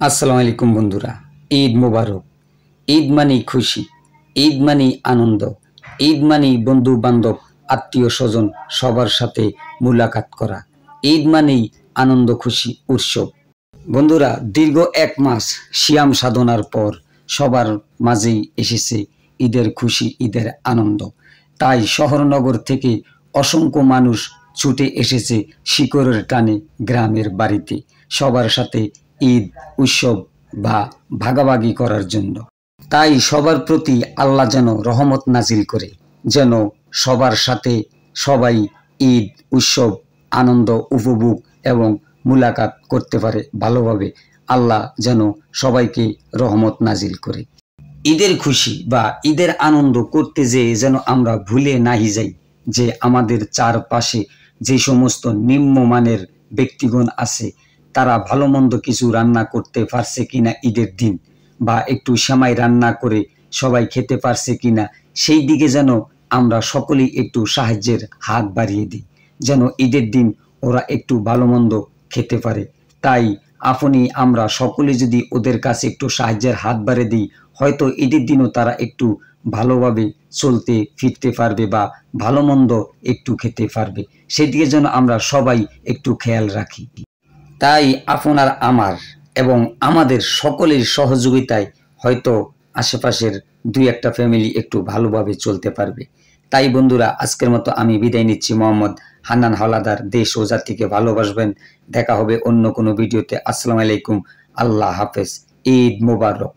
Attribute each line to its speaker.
Speaker 1: আসসালামু আলাইকুম বন্ধুরা, ঈদ মোবারক। ঈদ মানেই খুশি, ঈদ মানেই আনন্দ, ঈদ মানেই বন্ধু বান্ধব আত্মীয় স্বজন সবার সাথে মুলাকাত করা, ঈদ মানেই আনন্দ খুশি উৎসব। বন্ধুরা, দীর্ঘ এক মাস সিয়াম সাধনার পর সবার মাঝেই এসেছে ঈদের খুশি, ঈদের আনন্দ। তাই শহরনগর থেকে অসংখ্য মানুষ ছুটে এসেছে শিকড়ের টানে গ্রামের বাড়িতে সবার সাথে ঈদ উৎসব বা ভাগাভাগি করার জন্য। তাই সবার প্রতি আল্লাহ যেন রহমত নাজিল করে, যেন সবার সাথে সবাই ঈদ উৎসব আনন্দ উপভোগ এবং মুলাকাত করতে পারে ভালোভাবে। আল্লাহ যেন সবাইকে রহমত নাজিল করে। ঈদের খুশি বা ঈদের আনন্দ করতে যেয়ে যেন আমরা ভুলে নাহি যাই যে আমাদের চারপাশে যে সমস্ত নিম্নমানের ব্যক্তিগণ আছে তারা ভালো মন্দ কিছু রান্না করতে পারছে কিনা ঈদের দিন, বা একটু সেমাই রান্না করে সবাই খেতে পারছে কিনা, সেই দিকে যেন আমরা সকলেই একটু সাহায্যের হাত বাড়িয়ে দিই, যেন ঈদের দিন ওরা একটু ভালো মন্দ খেতে পারে। তাই আপনি আমরা সকলে যদি ওদের কাছে একটু সাহায্যের হাত বাড়িয়ে দিই, হয়তো ঈদের দিনও তারা একটু ভালোভাবে চলতে ফিরতে পারবে বা ভালো মন্দ একটু খেতে পারবে। সেদিকে যেন আমরা সবাই একটু খেয়াল রাখি। তাই আপনার আমার এবং আমাদের সকলের সহযোগিতায় হয়তো আশেপাশের দুই একটা ফ্যামিলি একটু ভালোভাবে চলতে পারবে। তাই বন্ধুরা, আজকের মতো আমি বিদায় নিচ্ছি। মোহাম্মদ হান্নান হাওলাদার। দেশ ও জাতিকে ভালোবাসবেন। দেখা হবে অন্য কোনো ভিডিওতে। আসসালামু আলাইকুম। আল্লাহ হাফেজ। ঈদ মোবারক।